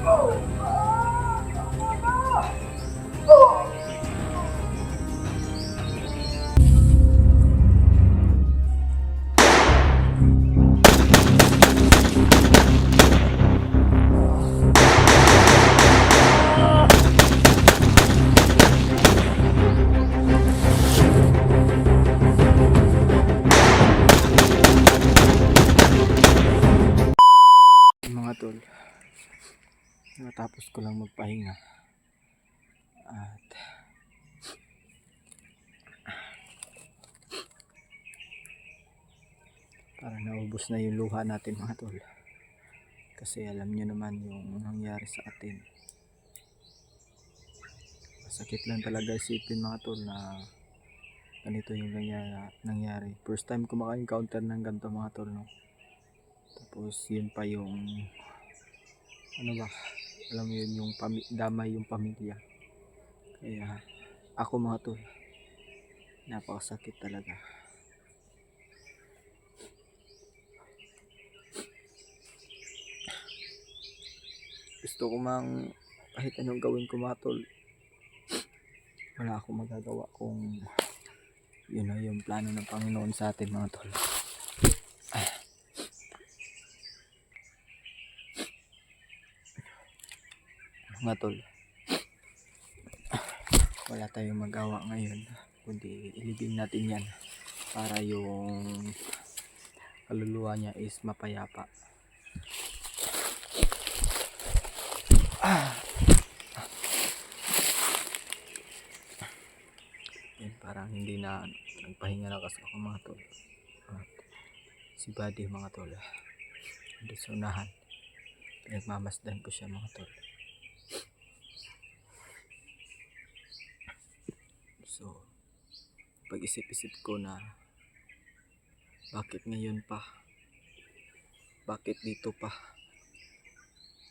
Mga tol, natapos ko lang magpahinga at parang naubos na yung luha natin mga tol, kasi alam nyo naman yung nangyari sa atin. Masakit lang talaga isipin mga tol na ganito yung nangyari. First time ko maka-encounter ng ganito mga tol, no? Tapos yun pa yung ano ba, alam mo yun, yung damay yung pamilya. Kaya ako mga tol, napakasakit talaga. Gusto ko mang kahit anong gawin ko mga tol, wala akong magagawa kung yun na yung plano ng Panginoon sa atin mga tol. Mga tol, wala tayong magawa ngayon kundi ilibing natin yan para yung kaluluwa niya is mapayapa. Yan, parang hindi na nagpahinga na kasi ako mga tol. At si Buddy mga tol, hindi sa unahan, pinagmamasdan ko siya mga tol. So pag-isip-isip ko na bakit ngayon pa, bakit dito pa,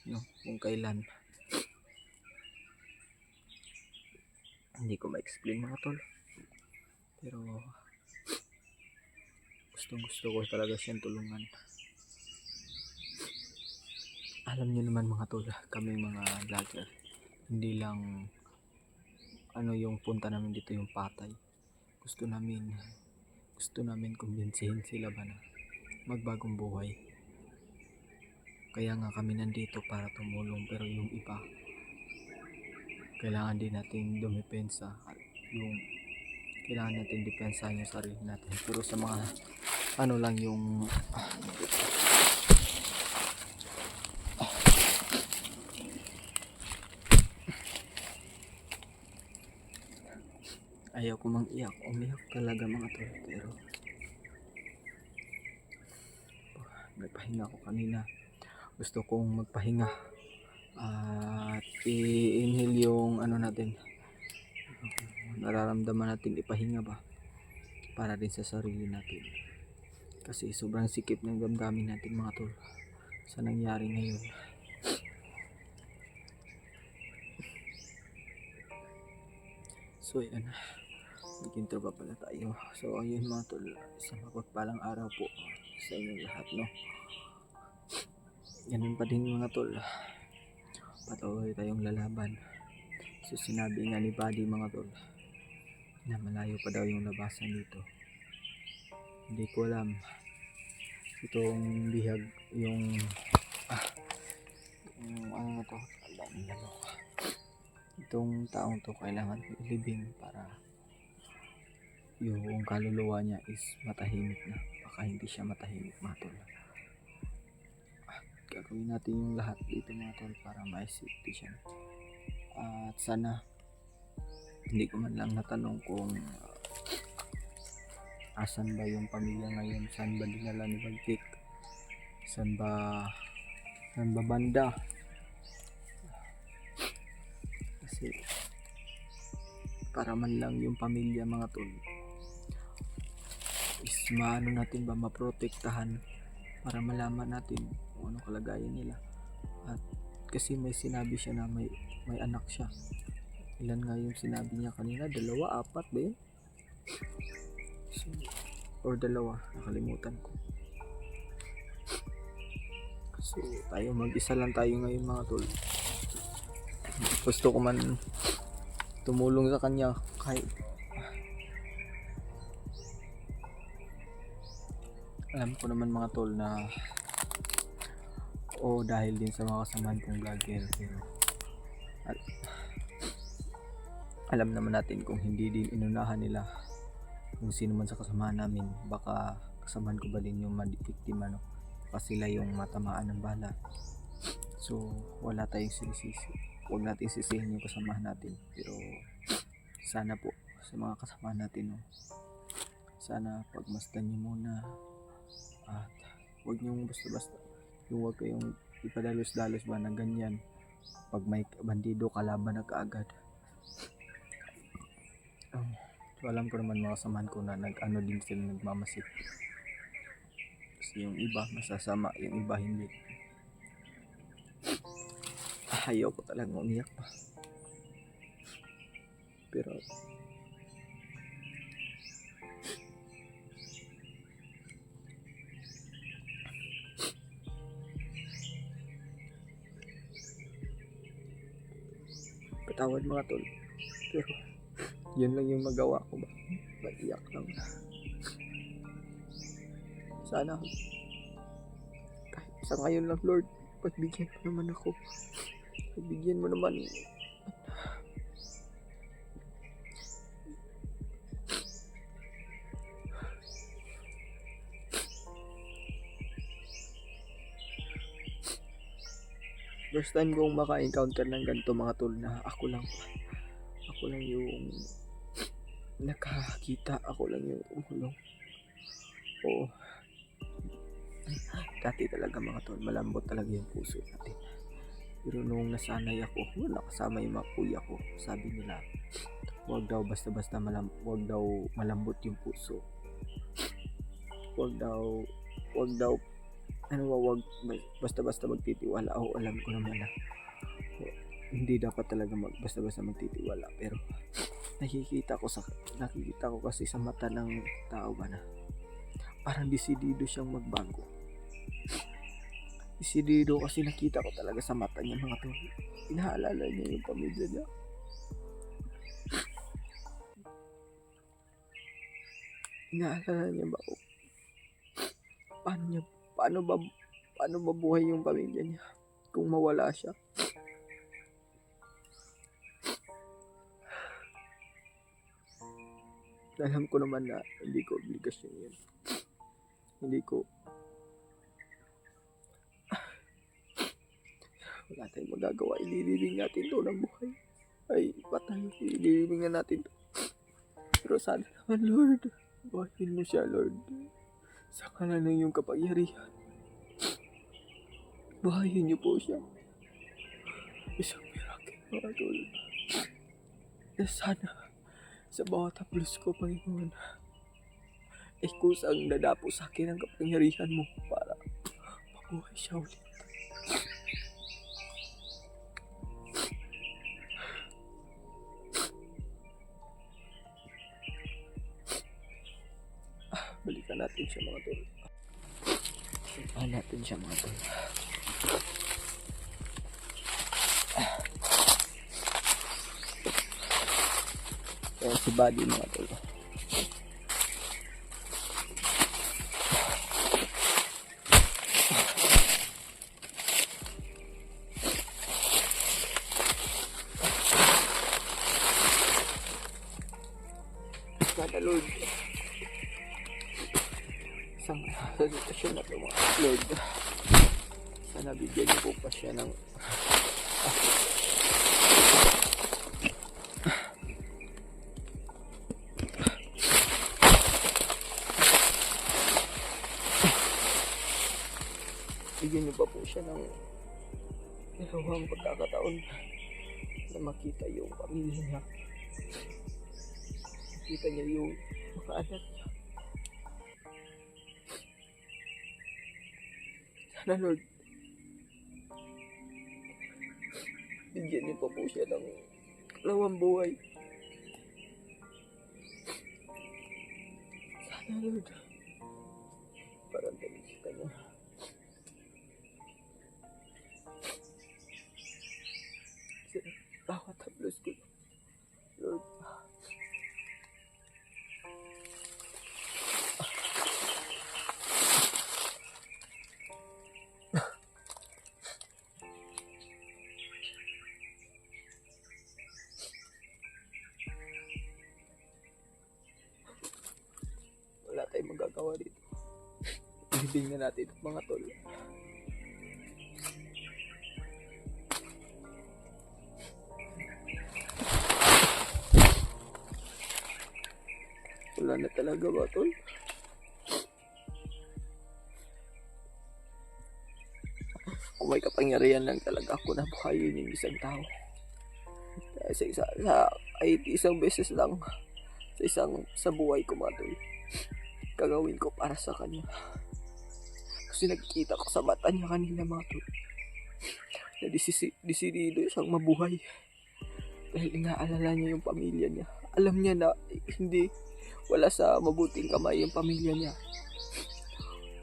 no? Kung kailan, hindi ko ma-explain mga tol, pero gusto ko talaga siyang tulungan. Alam niyo naman mga tol, kami mga vlogger, hindi lang ano yung punta namin dito yung patay. Gusto namin kumbinsihin sila ba na magbagong buhay. Kaya nga kami nandito para tumulong, pero yung iba kailangan din natin dumepensa, yung kailangan natin depensahan yung sarili natin. Pero sa mga ano lang yung ayaw ko mang umiyak talaga mga tol, pero nagpahinga ako kanina. Gusto kong magpahinga at i-inhale yung ano natin, nararamdaman natin, ipahinga ba para din sa sarili natin, kasi sobrang sikip ng damdamin natin mga tol sa nangyari ngayon. So yan, nag-intro pa pala tayo. So ayun mga tol, isang mapagpalang araw po sa inyong lahat, no? Ganun pa din mga tol, patuloy tayong lalaban. So sinabi nga ni Buddy mga tol na malayo pa daw yung labasan dito. Hindi ko alam itong bihag, yung ano na to, itong taong to kailangan ilibing para yung kaluluwa niya is matahimik na. Baka hindi siya matahimik mga tol. Gagawin natin yung lahat dito mga tol para ma-safety siya. At sana hindi ko man lang natanong kung asan ba yung pamilya ngayon, saan ba dinala ni Bagtik, saan ba banda, kasi para man lang yung pamilya mga tol is maano natin ba, maprotektahan, para malaman natin kung ano kalagayan nila. At kasi may sinabi siya na may anak siya. Ilan nga yung sinabi niya kanina? 2, 4 ba yun? So, or 2, nakalimutan ko. So tayo mag-isa lang tayo ngayon mga tol. Gusto ko man tumulong sa kanya kahit alam ko naman mga tol na dahil din sa mga kasamahan kong vlogger, pero alam naman natin kung hindi din inunahan nila kung sino man sa kasamahan namin, baka kasamahan ko ba din yung madibiktima, no? Kasi sila yung matamaan ng bala. So wala tayong sinisisi, huwag natin sisihin yung kasamahan natin, pero sana po sa mga kasamahan natin, no, sana pagmasdan nyo muna at huwag nyo basta-basta, yung huwag kayong ipadalos-dalos ba na ganyan pag may bandido kalaban na kaagad. So alam ko naman mga kasamahan ko na nag-ano din sila, nagmamasid. Kasi yung iba masasama, yung iba hindi. Ayaw ko talagang umiyak pa. Pero patawad mga tol. Pero yun lang yung magawa ko ba? Maiyak lang. Sana kahit sa ngayon lang, Lord, pagbigyan mo naman ako. Pagbigyan mo naman. First time kong maka-encounter ng ganito mga tol, na ako lang yung nakakita, ako lang yung umulong. Oo, dati talaga mga tol, malambot talaga yung puso natin. Pero nung nasanay ako, wala kasama yung mga kuya ko, sabi nila wag daw basta-basta wag daw malambot yung puso, wag daw wag basta-basta magtitiwala. Alam ko naman na hindi dapat talaga basta-basta magtitiwala, pero nakikita ko kasi sa mata ng tao ba na parang desidido siyang magbago. Desidido kasi nakita ko talaga sa mata niya mga tol. Inaalala niya yung pamilya niya. Inaalala niya ba paano ba buhay yung pamilya niya kung mawala siya. Alam ko naman na hindi ko obligasyon yun. Wala tayong magagawa. Ililibing natin to ng buhay. Ay, patay. Ililibing na natin to. Pero sana naman, Lord, buhayin mo siya, Lord. Sa kanan ng iyong kapangyarihan. Buhayin niyo po siya. Isang miracle, mga tol. Sana sa bawat haplos ko, Panginoon, ay kusang nadapo sa akin ang kapangyarihan mo para mabuhay siya ulit. Balikan natin siya mga tol. Balikan natin siya mga tol. Kaya si Buddy mga tol. Sana Lord, sa sitwasyon na ito mga Lord, sana bigyan niyo po pa siya ng bigyan niyo pa po siya ng dalawang pagkakataon na makita yung pamilya niya, makita niya yung mga anak niya. Sana Lord, bigyan niyo pa po siya ng dalawang buhay. Sana Lord, parang dali sa kanya. Silibing na natin mga tol. Wala na talaga ba tol? Kung may kapangyarihan lang talaga ako na buhayin yung isang tao. Isang beses lang sa buhay ko mga tol, gagawin ko para sa kanya. Kasi nakikita ko sa mata niya kanina mga tol na desidido siyang mabuhay dahil inaalala niya yung pamilya niya. Alam niya na wala sa mabuting kamay yung pamilya niya,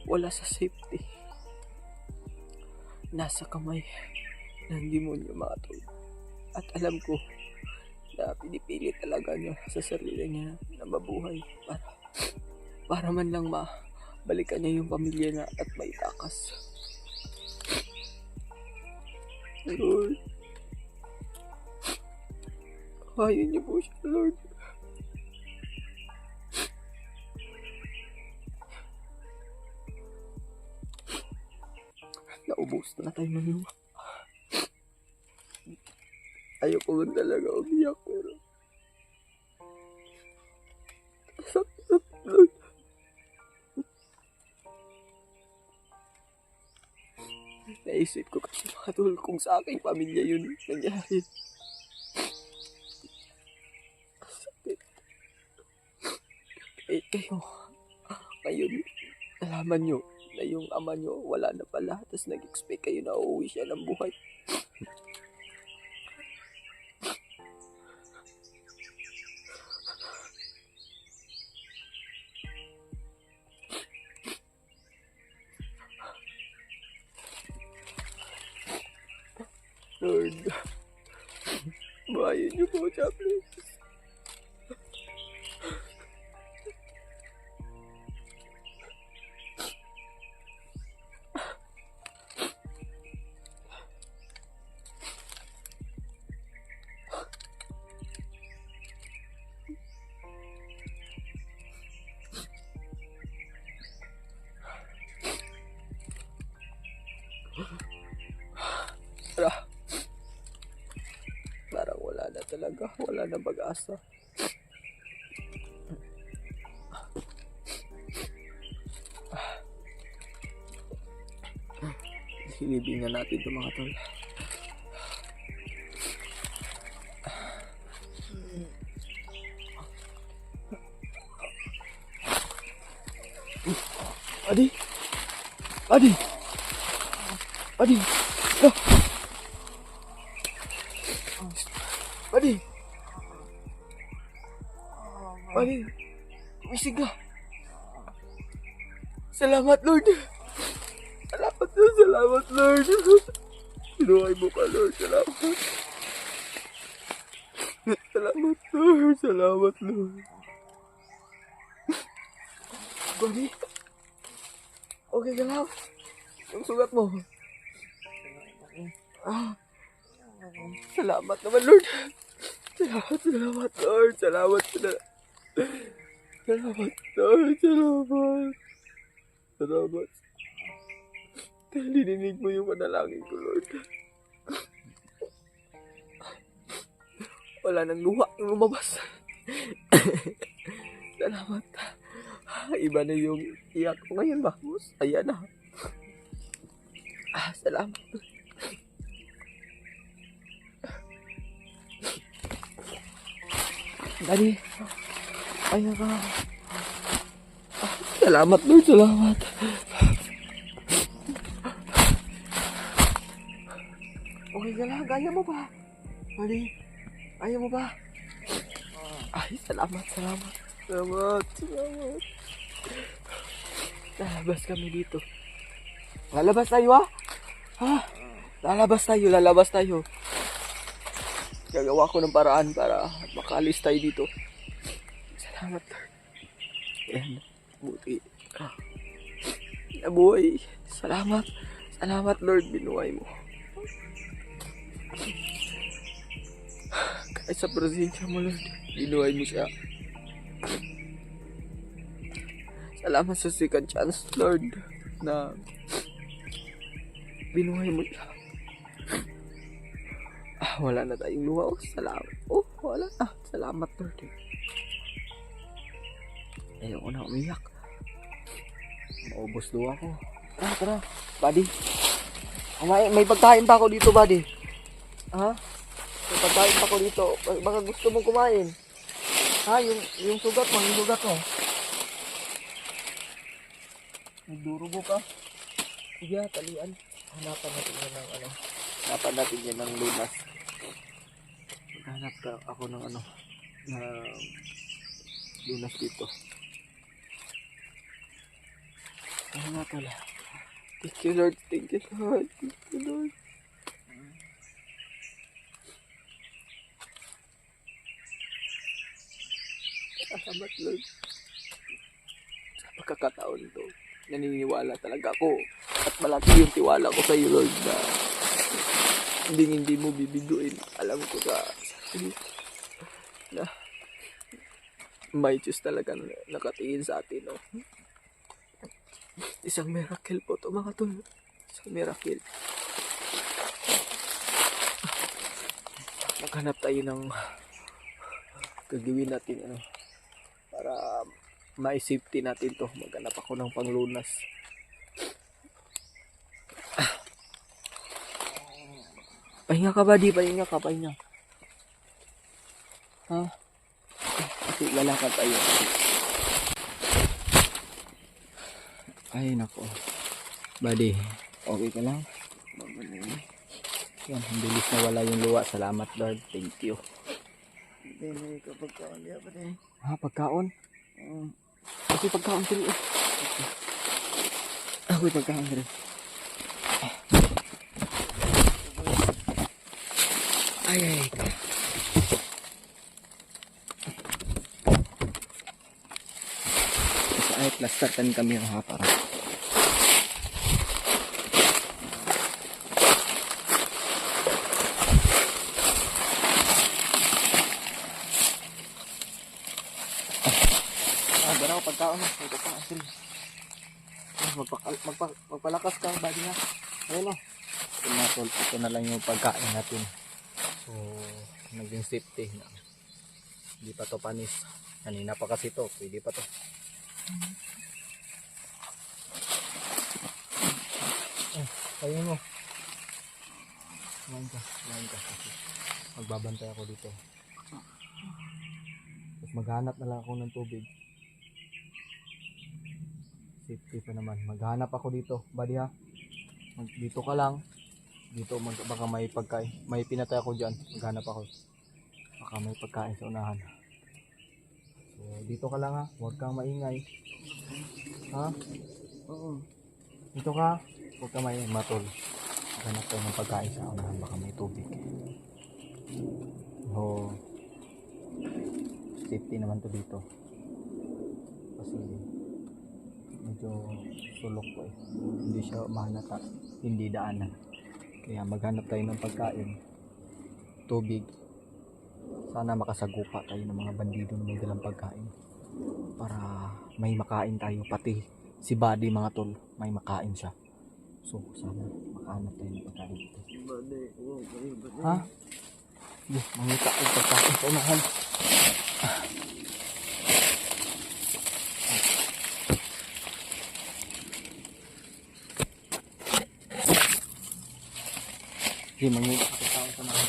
wala sa safety, nasa kamay ng demonyo mga tol. At alam ko na pinipili talaga niya sa sarili niya na mabuhay para man lang balikan niya yung pamilya niya at maitakas. Lord, kahayin niyo po siya, Lord. Naubos na tayo ng luha. Ayoko man talaga umiyak, pero sakit, Lord. Naisip ko kasi mga tol, kung sa aking pamilya yun nangyari. Sakit. Kayo, ngayon, nalaman nyo na yung ama nyo wala na pala, tapos nag-expect kayo na uuwi siya ng buhay. Lord, bahayin niyo po siya, please. Parang wala na talaga, wala na pag-asa. Silibing na natin ito mga tol. Adi! Adi! Adi! No! Adi! Adi! Kumisig ka! Salamat, Lord! Salamat, Lord! Salamat, Lord! Sinuhay mo ka, Lord! Salamat! Salamat, Lord! Salamat, Lord! Adi! Okay ka lang? Yung sugat mo? Salamat naman, Lord. Salamat, Lord. Salamat, Lord. Salamat. Dahil dininig mo yung panalangin ko, Lord. Wala nang luha yung lumabas. Salamat. Iba na yung iyak ko ngayon, Bagus. Ayan na. Salamat. Daddy, ayan ka. Salamat, Lord. Salamat. Okay ka lang. Kaya mo ba? Daddy, kaya mo ba? Ay, salamat. Lalabas kami dito. Lalabas tayo, Lalabas tayo. Gagawa ko ng paraan para makaalis tayo dito. Salamat, Lord. Ayan, buti. Nabuhay. Salamat, Lord. Binuhay mo. Kahit sa presensya mo, Lord, binuhay mo siya. Salamat sa second chance, Lord. na binuhay mo siya. Wala na tayong luha. Salamat. Wala na. Salamat, Lord. Ayoko na umiyak. Maubos luha ko. Tara, buddy. May pagkain pa ako dito, buddy. Ha? May pagkain pa ako dito. Baka gusto mong kumain. Ha? Yung sugat mo, Nagdurugo ka. Sige, talian. Hanapan natin yan ng lunas. Maghanap ka ako ng na lunas dito. Ano nga pala? Thank you, Lord. Thank you, Lord. Salamat, Lord. Sa pagkakataon to, naniniwala talaga ako. At malaki yung tiwala ko sa iyo, Lord, na hindi mo bibiguin. Alam ko sa sarili na may Diyos talaga nakatingin sa atin, no? Isang miracle po to, mga tol. Isang miracle. Maghanap tayo ng gagawin natin, para ma-safety natin to. Maghanap ako ng panglunas. Pahinga ka ba? Pahinga. Ha? Kasi lalakad tayo. Ay, nako. Buddy, okay ka lang? Yan, ang bilis na wala yung luha. Salamat, Lord. Thank you. May kapagkaon niya pa din. Ha, pagkaon? Kasi pagkaon sila. Ako'y pagkaon sila. Ay. Kasi ay, plasterkan kami ha, para. Ganaw pagkaon na. May pagkaon sila. Magpalakas ka, body nga. Ayun o. Ito na lang yung pagkain natin. So, naging safety na. Hindi pa to panis. Kanina pa kasi to. Pwede pa to. Ayun mo. Kumain ka. Magbabantay ako dito. Tapos maghanap na lang ako ng tubig. Safety pa naman. Maghanap ako dito. Buddy ha. Dito ka lang. Dito baka may pagkain. May pinatay ako dyan. Maghanap ako. Baka may pagkain sa unahan. So dito ka lang ha. Huwag kang maingay. Ha? Oo. Dito ka. Huwag kang maingay. Matol. Maghanap tayo ng pagkain sa unahan. Baka may tubig. So safety naman to dito. Kasi medyo sulok po eh. Hindi siya mahalata. Hindi daanan. Kaya maghanap tayo ng pagkain, tubig. Sana makasagupa tayo ng mga bandido na may dalang pagkain. Para may makain tayo. Pati si Buddy mga tol, may makain siya. So sana makahanap tayo ng pagkain dito. Ha? Hindi, mangita ang pagkain sa unahan. Hindi, mangita ang pagkain sa unahan.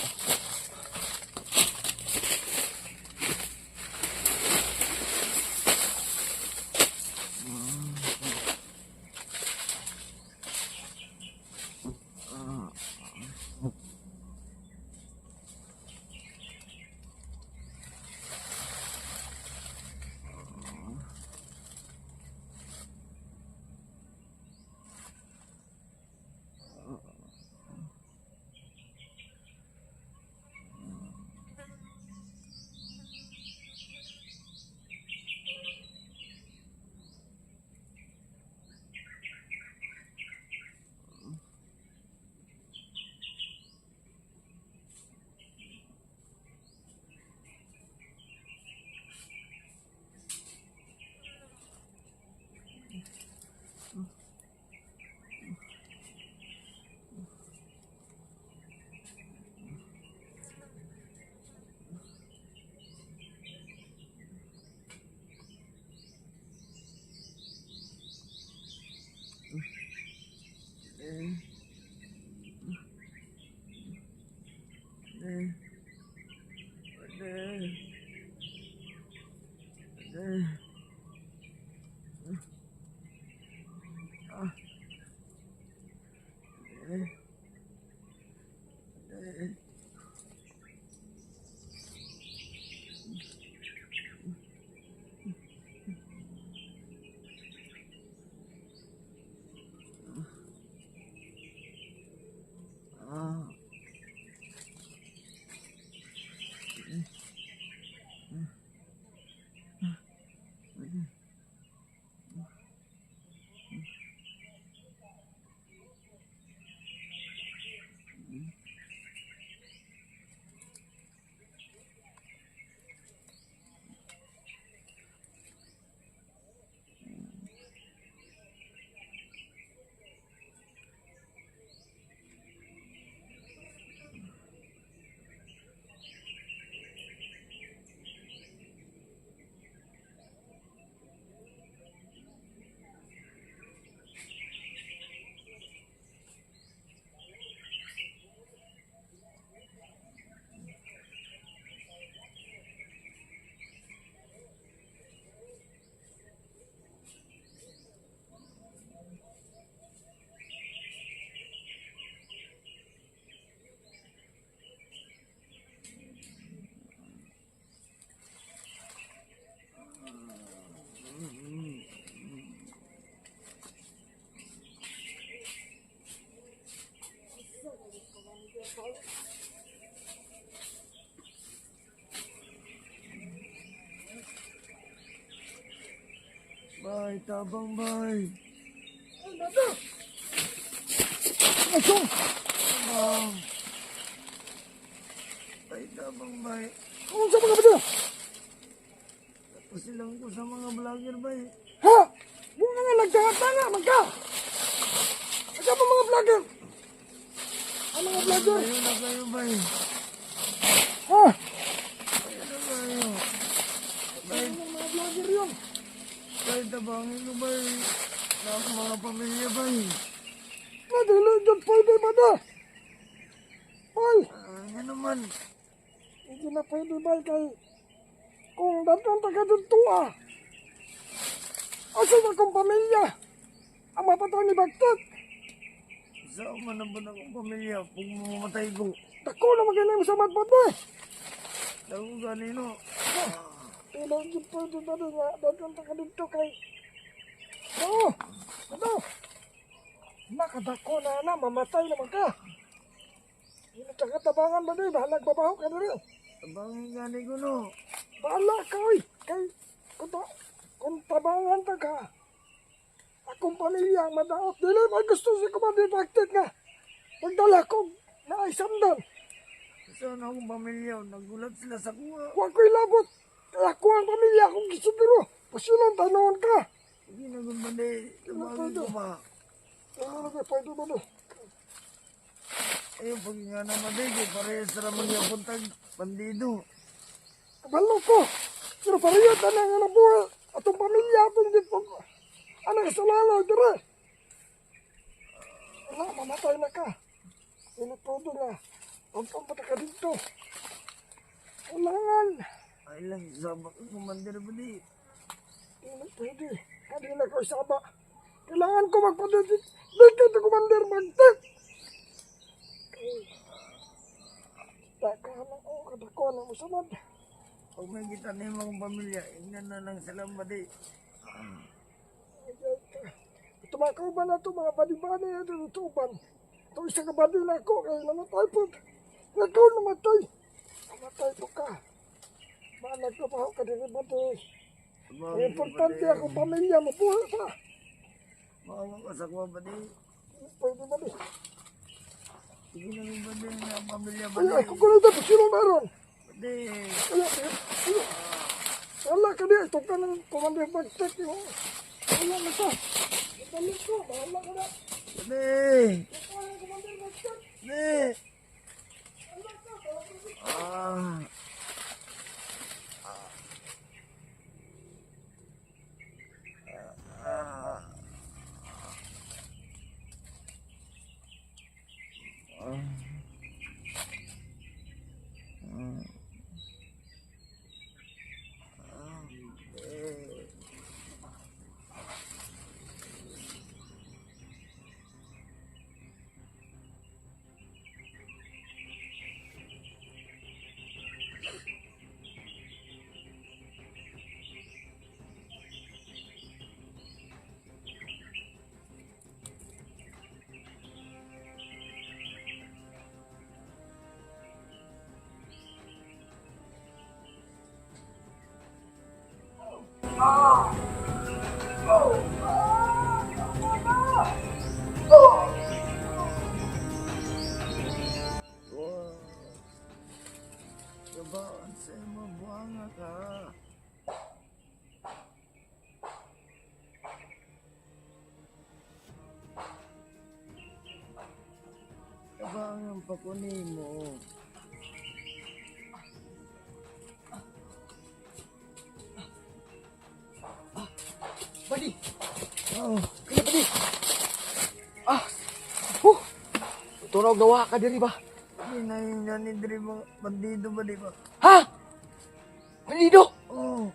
Ah. Bay, tabang bay. Tabang. Bay, tabang bay. Kung sa mga bado? Tapos silang ko sa mga vlogger bay. Ha? Bunga nga nagtanga-tanga, magka. Asa pa mga vlogger? Ang mga vlogger? Ayun na kayo bay. Ha? Ayun na kayo. Bay, Ang mga vlogger yun. bay, tabangin ko bay. Na ako mga pamilya bay. Nadali dyan pwede ba na? Ay, Ano naman. hindi na pwede ba kay kung datang taga dito asa na kong pamilya? Ang mapataw ni Bagtot. Saan man naman akong pamilya kung mamamatay ko. Dako na magaling mo sa matpot eh. Ako ganino. Pero hindi pwede ba na nga datang taga dito kay oo, ano? Nakadako na mamatay naman ka. Hindi taga-tabangan ba na bahalag babaho ka na rin. Tabangin gani ko no. Bahala ka oy. Kay kung tabangan ta ka. Akong pamilya ang madaot. Dili ba gusto si Commander Bagtot nga. Pagdala ko na ay samdan. Saan akong pamilya? Nagulat sila sa kuha. Huwag ko'y labot. Kaya ko ang pamilya akong gisiguro. Pasilang tanawin ka. Hindi na gumbali. Tabangin ko ba? Ano na ba? Pwede ba na? Ayun, pag nga naman din, parehas na naman yung puntag bandido. Kabalo ko. Pero pariyot na nga na buhay. Atong pamilya atong dito. Ano ka sa lalaw dire? Wala, mamatay na ka. Hindi todo na. Pagpapata ka dito. Kailangan. Ay lang, sabak ang kumandir ba di? Hindi pwede. Kanina ko isama. Kailangan ko magpadadit. Dito ito Commander Bagtot. Takahan ako. Kadakuan ang musamad. Pag may kita na yung mga pamilya, ingnan na lang sila ba di? Tumakaw ba na ito mga badi-badi na ito uban. Ito isa ka badi na ako kaya namatay po. Ikaw namatay. Namatay po ka. Balag ka pa ako ka din badi. Ang importante akong pamilya mo buhay pa. Maawa ka sa kuha ba di? Pwede ba di? Sige na yung ba di na pamilya ba Ay, di? ako ko na ito. Sino meron? Ba di? Wala ka di. Ito ka ng Commander Bagtot. Wala na ka. Balik ko. Bahala ka na. Ba di? Ito ang Commander Bagtot. Di! Wala ka. Bahala ka. Ah! Ah! Wow. Gabaan sa imo buhanga ka. Gabaan pa ko nimo. Badi, Oh, kaya badi. Ah, huh. Tunog nawa ka diri ba? hinahinga ni Dre mga bandido ba di ba? Ha? Manido? Oh,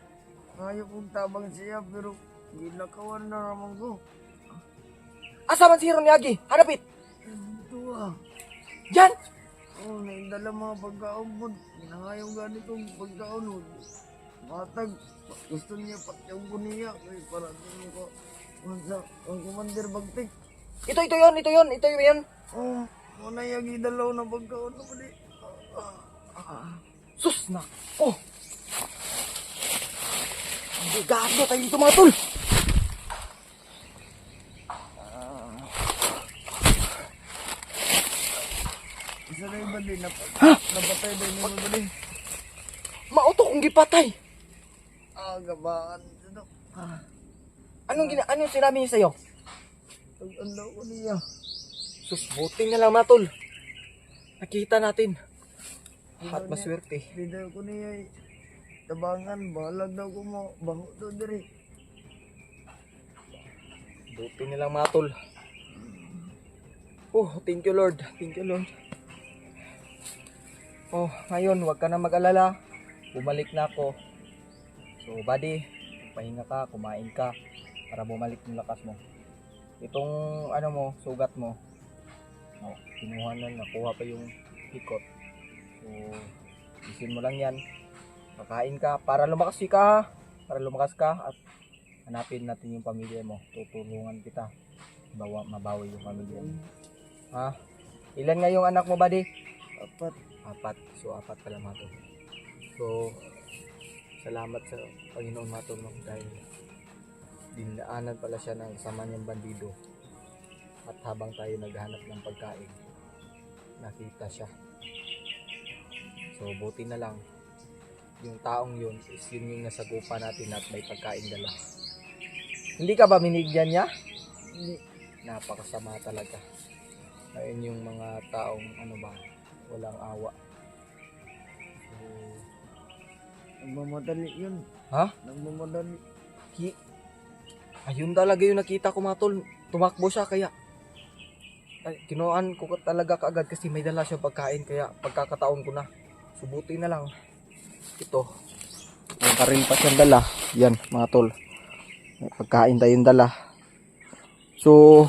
ayaw kong tabang siya pero ginakawan na naman ko. Asa man si Ron Yagi? Hanapit. Ito ah. Yan. Oh, naindala mga pagkaon po. Ginangayaw ganitong pagkaon. Oh. Matag, gusto niya patyang ko niya. Kaya para din ko. Ang commander bagtik. Ito yun. Oh, muna yung idalaw na pagkaon na pali. Sus na. Oh. Ang bigato tayo dito mga tol. Isa na iba din. Napatay din mo ba din? Mauto kong gipatay. Gabaan. Ito. Anong sinabi niya sa'yo? Pag-andaw ko niya. Sus, buti na lang mga tol. Nakita natin. At maswerte. Video ko niya. Tabangan. Balag daw ko mo. Bango to diri. Buti na lang mga tol. Oh, thank you Lord. Thank you Lord. Oh, ngayon, huwag ka na mag-alala. Bumalik na ako. So, buddy, pahinga ka, kumain ka para bumalik yung lakas mo. Itong ano mo, sugat mo. Oh, kinuha na, nakuha pa yung ikot. So, isin mo lang yan. Kakain ka para lumakas ka, ha? Para lumakas ka at hanapin natin yung pamilya mo. Tutulungan kita. Mabawi yung pamilya mo. Ha? Ilan nga yung anak mo, buddy? Apat. So, apat pala mga tol. So, salamat sa Panginoon mga tol, no? Dahil dinaanan pala siya ng sama niyang bandido. At habang tayo naghahanap ng pagkain, nakita siya. So, buti na lang. Yung taong yun is yun yung nasagupa natin at may pagkain dala. Hindi ka ba minigyan niya? Hindi. Napakasama talaga. Ayun yung mga taong ano ba, walang awa. So, Nagmamadali yun. ha? Nagmamadali. Ayun talaga yung nakita ko mga tol. Tumakbo siya kaya kinuhaan ko talaga kaagad kasi may dala siyang pagkain kaya pagkakataon ko na. Subuti na lang. Ito. May karil pa siyang dala. Yan mga tol. May pagkain tayong dala. So,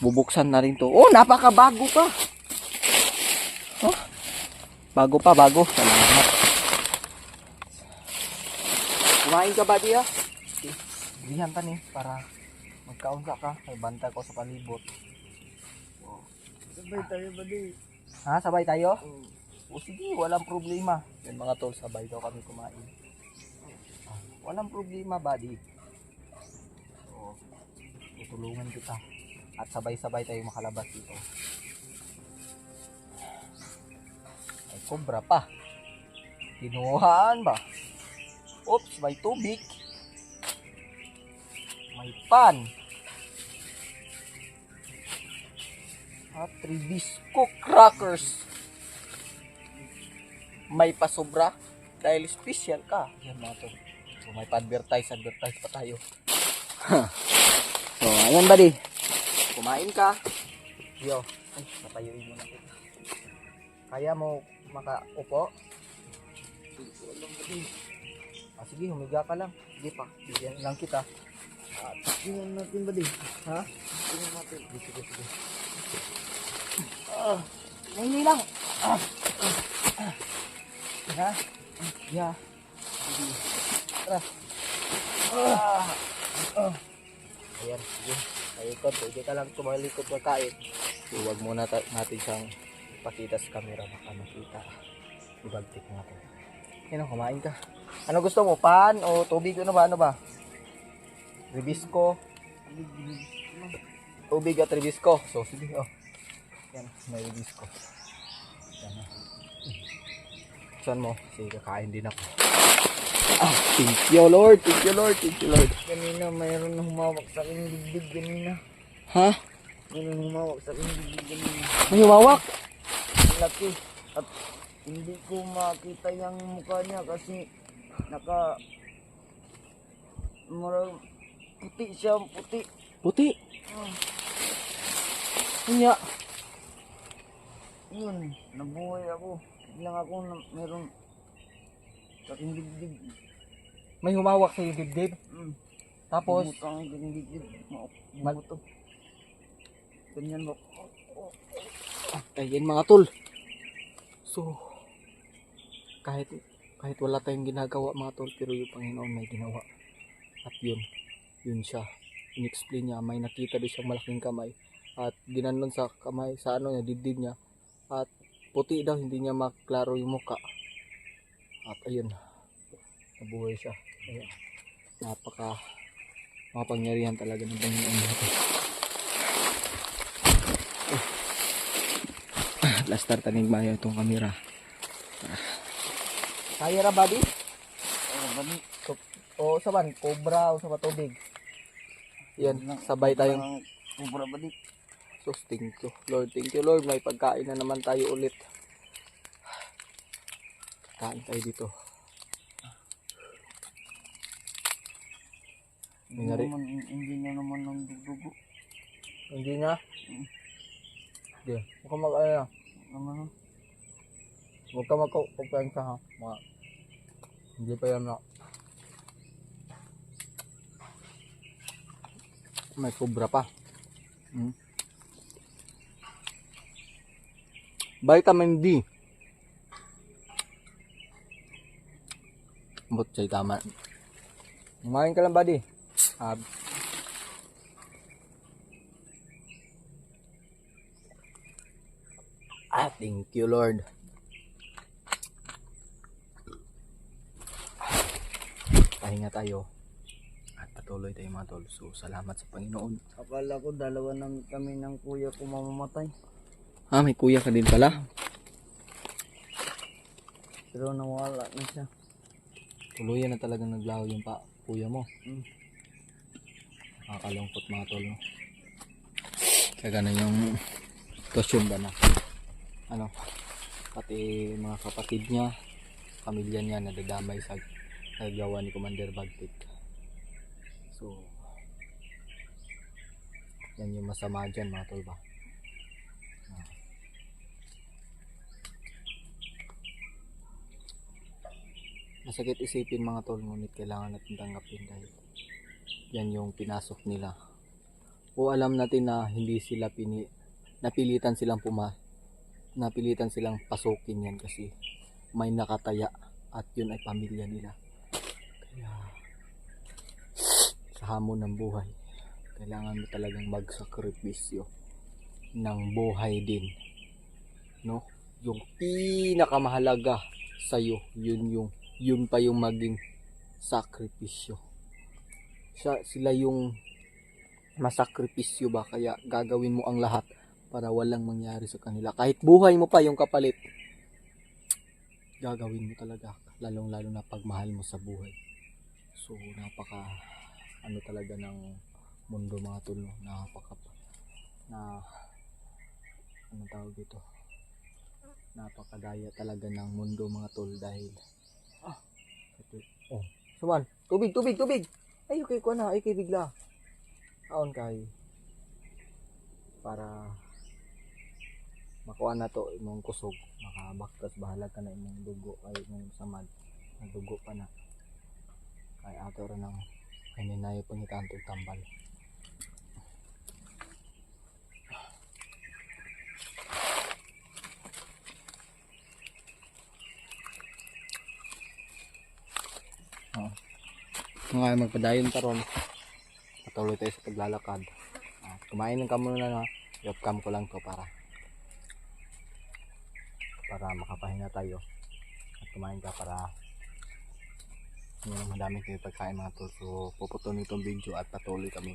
bubuksan na rin to. Oh, napakabago pa. Oh, bago. Salamat. Kumain ka ba diya? Bilihan ka ni para magkaunsa ka. May banta ko sa palibot. Sabay tayo ba di? Ha? Sabay tayo? Oh. O sige, walang problema. Yan mga tol, sabay daw kami kumain. Walang problema, buddy. So, tutulungan kita. At sabay-sabay tayo makalabas dito. May kobra pa. Kinuhaan ba? Oops, may tubig. May pan. At 3 bisco crackers. May pasobra dahil special ka. Yan mga to. So, may pa-advertise pa tayo. So, ayan buddy. Kumain ka. Yo. Ay, natayuin mo na kita. Kaya mo makaupo? Sige, humiga ka lang. Sige pa. Bigyan lang kita. At Tingnan natin ba di? ha? Tingnan natin. Sige. Ngayon lang. Ha? Yeah. Sige. Tara. Ayan, sige. Malikot. Pwede ka lang tumalikot magkain. So, huwag muna natin siyang ipakita sa camera. Baka makita. Ibagtik natin. Yan o, kumain ka. Ano gusto mo? Pan o tubig? Ano ba? Ribisco. Tubig at ribisco. So, sige, oh. Yan, may ribisco. Yan, oh. Saan mo? Sige, kakain din ako. Ah, thank you, Lord. Thank you, Lord. Thank you, Lord. Kanina mayroon na humawak sa aking dibdib kanina. Ha? Mayroon humawak sa aking dibdib kanina. May humawak? Ang laki. At hindi ko makita yung mukha niya kasi marang puti siya, puti. Puti. Kanya. Yun, nabuhay ako. Biglang ako na meron sa aking dibdib. May humawak sa iyo dibdib. Tapos, Bumutang ang aking dibdib. Bumuto. Ganyan ba? ayan mga tol. So, kahit wala tayong ginagawa mga tol, pero yung Panginoon may ginawa. At yun siya. In-explain niya, may nakita doon siyang malaking kamay. At ginanon sa kamay, sa ano niya, dibdib niya. At puti daw, hindi niya maklaro yung muka. At ayun, nabuhay siya. Ayan. Makapangyarihan talaga ng Panginoon natin. Last start tanig mayo itong kamera. Kaya ra buddy? O saban, cobra o sa patubig. Yan, sabay tayong Sobra ba di? so thank you Lord, thank you Lord. May pagkain na naman tayo ulit. Kain tayo dito. Hindi na naman ng dugo. Hindi na? Hindi. Huwag ka mag-alala. Naman. Huwag ka magkukumpensa ha. Hindi pa yan na. May cobra pa. Vitamin D. Butchay tama. Kumain ka lang buddy. Thank you Lord. Pahinga tayo. At patuloy tayo mga tol. So salamat sa Panginoon. Akala ko dalawa ng kami ng kuya ko mamamatay. May kuya ka din pala. Pero nawala na siya. Tuluyan na talaga naglaho yung kuya mo. Nakakalungkot mga tol, no? Kaya ganun yung sitwasyon ba na pati mga kapatid niya, pamilya niya nadadamay sa gawa ni Commander Bagtik. So yan yung masama dyan mga tol ba. Masakit isipin mga tol, ngunit kailangan natin tanggapin dahil yan yung pinasok nila. O alam natin na hindi sila napilitan silang pasukin yan kasi may nakataya at yun ay pamilya nila. Kaya sa hamon ng buhay, kailangan mo talagang magsakripisyo ng buhay din, no? Yung pinakamahalaga sa'yo, yun pa yung maging sakripisyo. Sila yung masakripisyo ba, kaya gagawin mo ang lahat para walang mangyari sa kanila. Kahit buhay mo pa yung kapalit, gagawin mo talaga, lalong lalo na pagmahal mo sa buhay. So talaga ng mundo mga tol, no? Napakadaya talaga ng mundo mga tol dahil suman, tubig. Ay okay ko na, ay kay bigla. Aon kay para makuha na to imong kusog, makabaktas bahala ka na imong dugo ay imong samad, dugo pa na kay ato ra nang kaninayo pangitantog tambal. Mga magpadayon taron, patuloy tayo sa paglalakad. Kumain ka muna na, i-off-cam ko lang to para makapahinga tayo at kumain ka para Madami kayo pagkain mga tol. So puputulin itong video at patuloy kami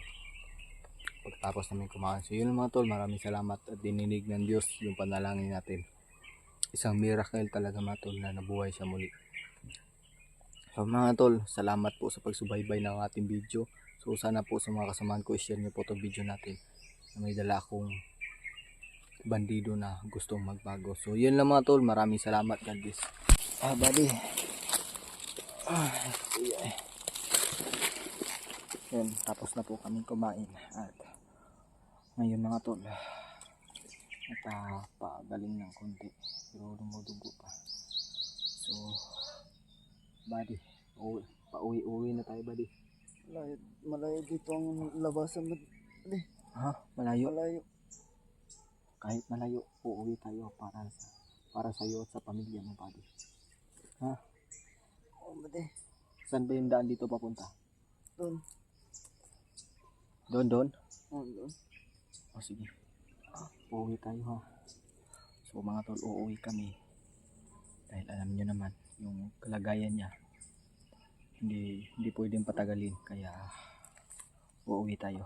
pagtapos namin kumain. So yun mga tol, maraming salamat at dininig ng Diyos yung panalangin natin. Isang miracle talaga mga tol na nabuhay siya muli. So mga tol, salamat po sa pagsubaybay ng ating video. So sana po sa mga kasamahan ko, i-share nyo po itong video natin. May dala akong bandido na gustong magbago. So yun lang mga tol, maraming salamat. God bless. Buddy. Yan, tapos na po kami kumain. At ngayon mga tol, napagaling ng konti. Pero lumudugo pa. So, buddy, pauwi na tayo buddy. Malayo dito ang labasan. Ha? Malayo? Malayo. Kahit malayo, uuwi tayo para sa iyo at sa pamilya mo buddy. Ha? Oo, buddy. Saan ba yung daan dito papunta? Doon. Doon? Oo, doon. O sige. Uuwi tayo ha. So mga tol, uuwi kami. Dahil alam nyo naman, yung kalagayan niya, hindi pwedeng patagalin. Kaya, uuwi tayo.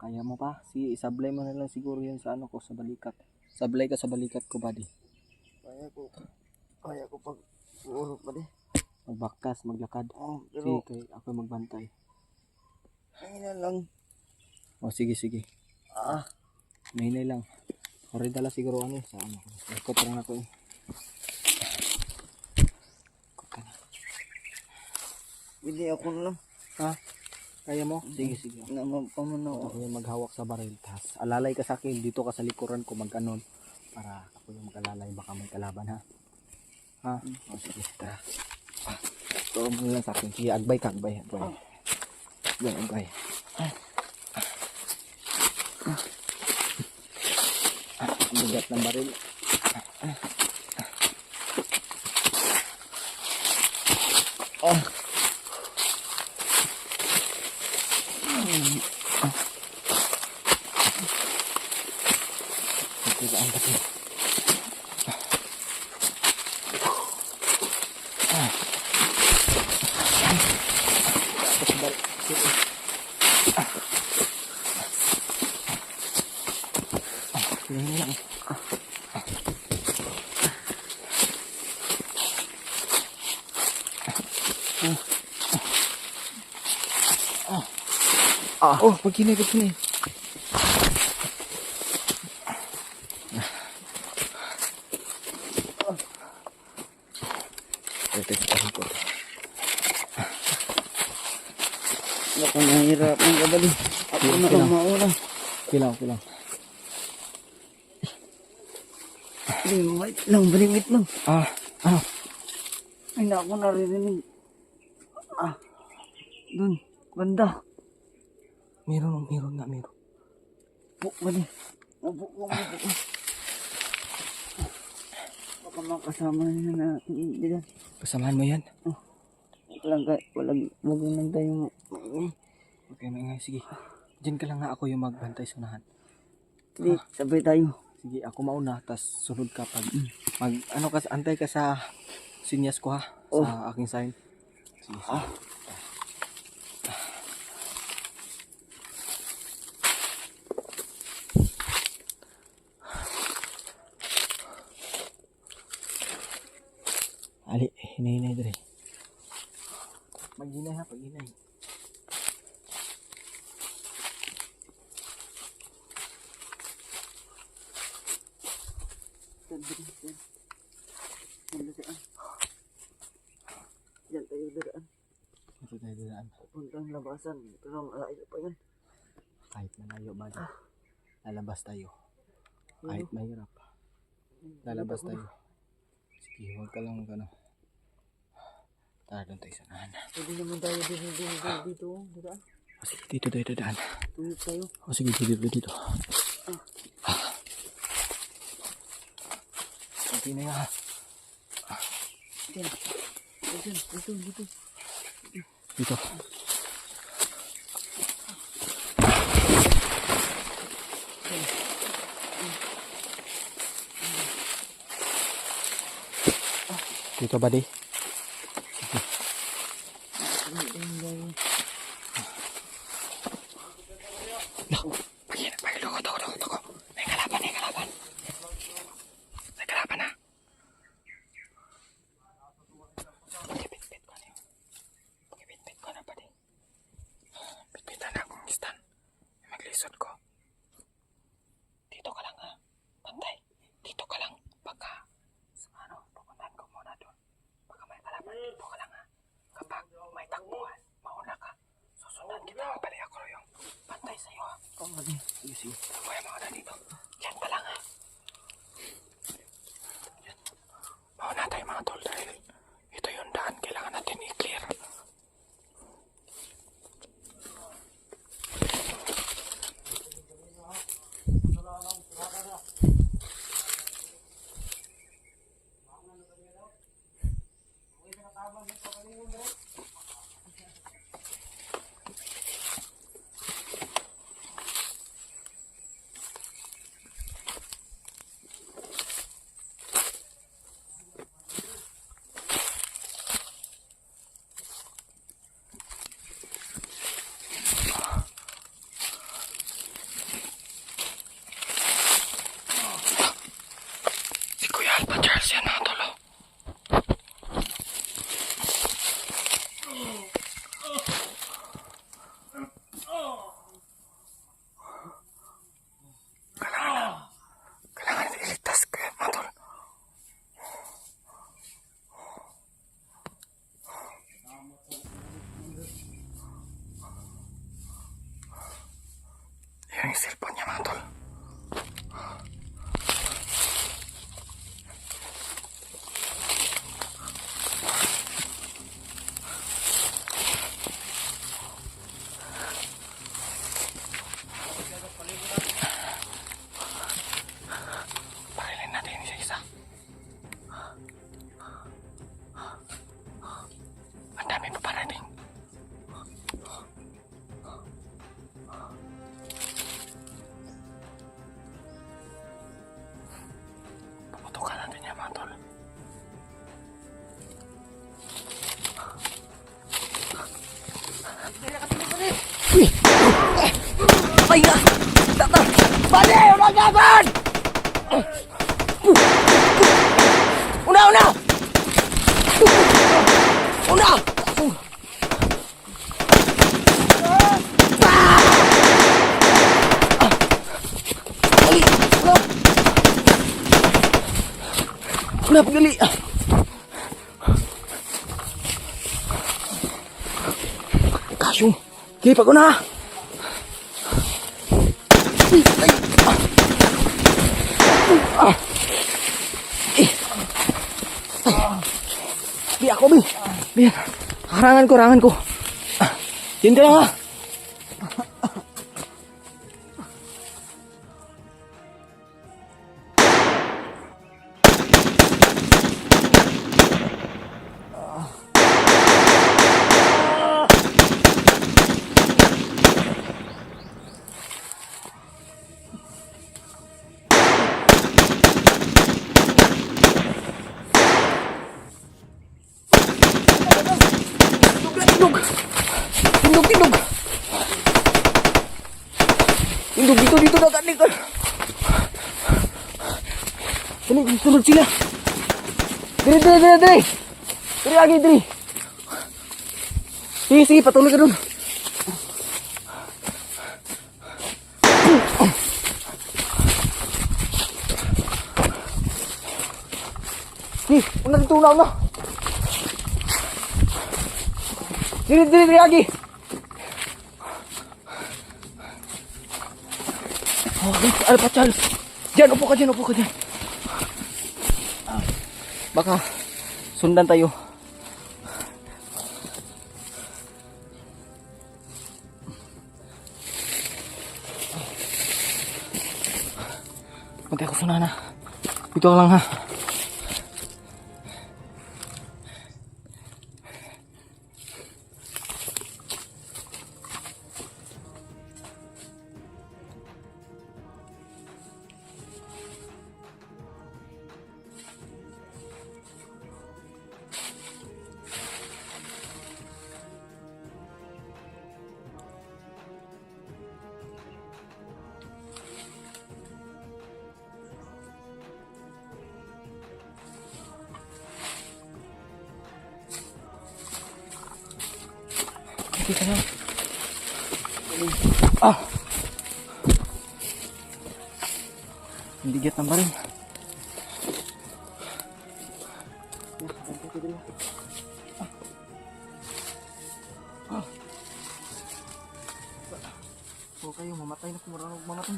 Kaya mo pa? Sige, isablay mo na lang siguro yan sa ano ko, sa balikat. Sablay ka sa balikat ko, buddy. Kaya ko pag uurot, buddy. Magbaktas, maglakad. Oo, Sige, pero ako magbantay. ayun lang. O sige. Nahinay lang. Sorry dala siguro ano sa ano. Ikot lang ako eh. Hindi ako na lang. Ha? Kaya mo? Sige. Pamunaw. Ako yung maghawak sa baril. Tas alalay ka sa akin. Dito ka sa likuran ko magkanon. Para ako yung mag-alalay. Baka may kalaban ha. Ha? O sige. Tara. Turo mo lang sa akin. Sige, agbay ka. Agbay. Yan, agbay. Bigat ng baril. Ang kasi. Ini lang. Oh, begini. Ako nahihirapan ka, buddy. Ako na lang mauna. Kilang. Wait lang. Ano? Ay, na ako naririnig. Doon, banda. Meron. Buk, buddy. Mabuk. Baka makasama na natin. Diyan. Kasamahan mo yan? Wag lang tayo Okay, maingay. Sige. Diyan ka lang nga, ako yung magbantay sa unahan. Hindi, sabay tayo. Sige, ako mauna, tas sunod ka pag antay ka sa sinyas ko ha, sa aking sign. Sige. Ali, hinay dre. Maghinay ha, paghinay. Diyan tayo daraan. Ito tayo daan. Puntang labasan. Pero malayo pa yan. Kahit malayo ba dyan, lalabas tayo. Kahit mahirap, lalabas tayo. Sige, huwag ka lang ano. Tara, doon tayo sa unahan. Pwede naman tayo dito. Daraan. O sige, dito tayo dadaan. Tuwid tayo. O sige, dito. Hindi na nga. Dito. Dito. Dito ba di? Sige. sa'yo ha. Oo, buddy. Sige, sige. Kuya mga na dito. Yan pa lang ha. Yan. Mauna tayo mga tol dahil ito yung daan. Kailangan natin i-clear. Si Kuya Alpha Charles yan mga tol. Oh. Kailangan natin iligtas kaya mga tol. Yan yung cellphone niya mga tol. Parilin natin isa-isa. Ang dami pa parating. Puputukan natin yan mga tol. Ay nga! Tata! Bali! Unang gaban! Una! Una! Una! Dali! Una! Dali! Kasyong! Kipag ko na! Bi ako, Bi. Bi. Harangan ko. Diyan ka lang ha. Tindog dito na kan likod. Sunod sila. Diri. Diri lagi, diri. Sige, patuloy ka dun. Sige, una dito na. Diri lagi. Oh, Alpha Charles. Diyan, upo ka dyan. Baka sundan tayo. Huwag ako sunana. Dito ka lang ha. Dito na. Ang bigat ng baril. Huwag kayo Patay na kumaranog mga tol.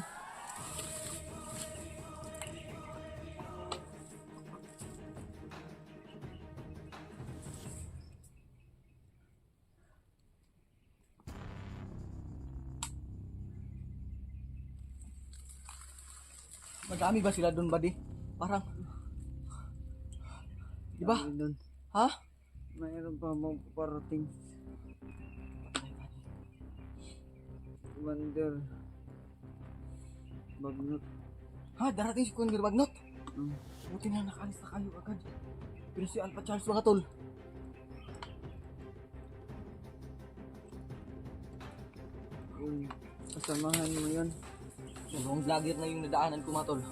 Madami ba sila doon, buddy? Parang, di ba? Dami dun. Ha? Mayroon pa mga parating. Commander Bagnot. Ha? Darating si Commander Bagnot? Hmm. Buti na nakalis na kayo agad. Pero si Alpha Charles mga tol. Yung kasamahan mo yun. Yung vlogger na yung nadaanan ko mga tol.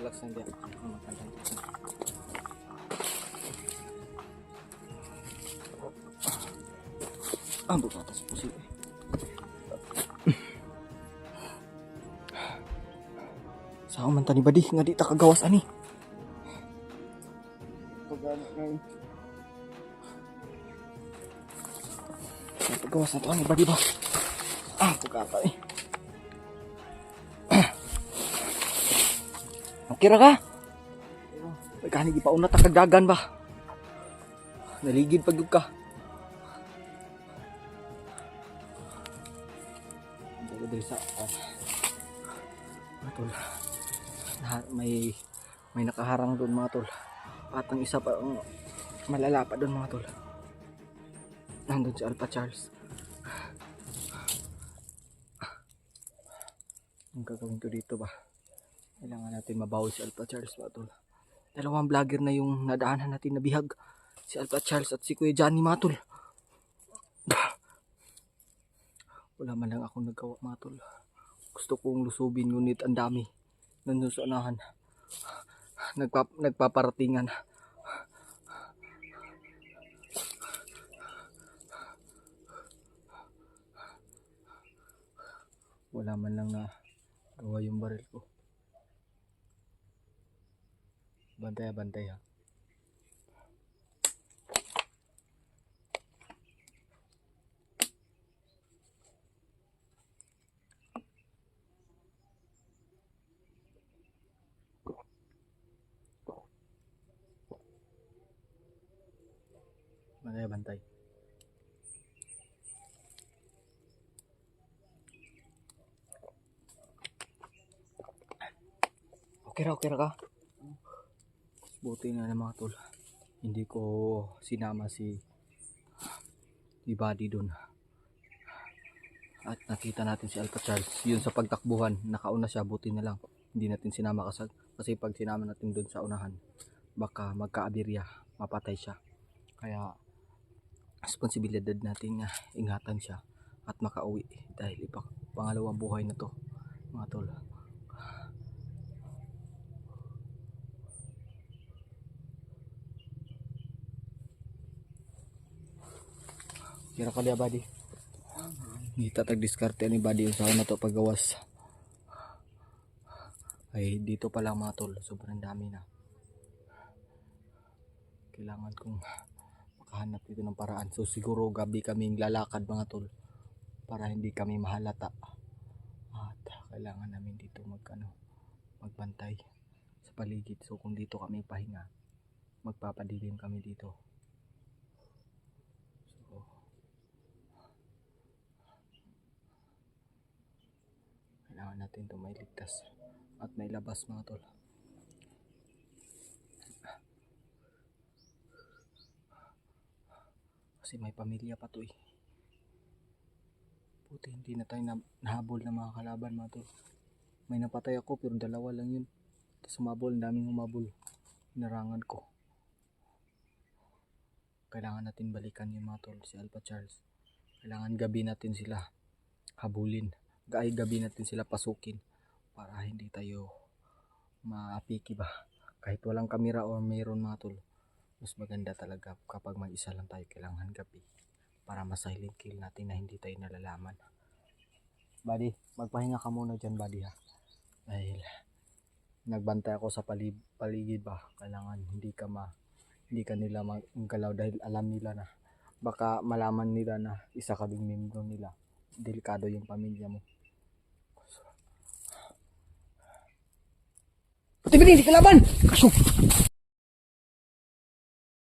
Relax lang dyan. Ah, bukatas po sila. Sa man tani buddy, nga di ta kagawas ani. Pagano kayo. Sa kagawas na to ani buddy ba? Ah, bukata eh. Okay ra ka? May kanig ipauna ta kagdagan ba? Naligid pag ka. Dito diri sa Mga tol. May nakaharang doon mga tol. At ang isa pa ang malala pa doon mga tol. Nandun si Alpha Charles. ang gagawin ko dito ba? Kailangan natin mabawi si Alpha Charles mga tol. Dalawang vlogger na yung nadaanan natin na bihag. Si Alpha Charles at si Kuya Johnny mga tol. Wala man lang akong nagawa mga tol. Gusto kong lusubin ngunit ang dami. Nandun sa unahan. Nagpaparatingan. Wala man lang na gawa yung baril ko. Bantay ha. Bantay. Okay ra ka? Buti na mga tol. Hindi ko sinama si Buddy doon. At nakita natin si Alpha Charles. Yun sa pagtakbuhan. Nakauna siya. Buti na lang. Hindi natin sinama kasi pag sinama natin doon sa unahan, baka magka-aberya. Mapatay siya. Kaya responsibilidad natin ingatan siya at makauwi. Dahil pangalawang buhay na to mga tol. Kira ka liya buddy. Kita tag-diskarte ni buddy yung sa na to paggawas. Ay dito pa lang mga tol. Sobrang dami na. Kailangan kong makahanap dito ng paraan. So siguro gabi kaming lalakad mga tol. Para hindi kami mahalata. At kailangan namin dito magbantay sa paligid. So kung dito kami pahinga, magpapadilim kami dito. So kailangan natin ito may ligtas at may labas mga tol. Kasi may pamilya pa to eh. Buti hindi na tayo nahabol na mga kalaban mga tol. May napatay ako pero dalawa lang yun. Tapos umabol, daming umabol. Narangan ko. Kailangan natin balikan yung mga tol, si Alpha Charles. Kailangan gabi natin sila habulin. Gabi natin sila pasukin para hindi tayo maapiki ba. Kahit walang kamera or mayroon mga tol, mas maganda talaga kapag mag-isa lang tayo kailangan gabi para ma-silent kill natin na hindi tayo nalalaman. Buddy, magpahinga ka muna dyan buddy ha. Dahil nagbantay ako sa paligid ba. Kailangan hindi ka nila maggalaw dahil alam nila na baka malaman nila na isa ka ding membro nila. Delikado yung pamilya mo. Pati ba hindi kalaban? Kaso,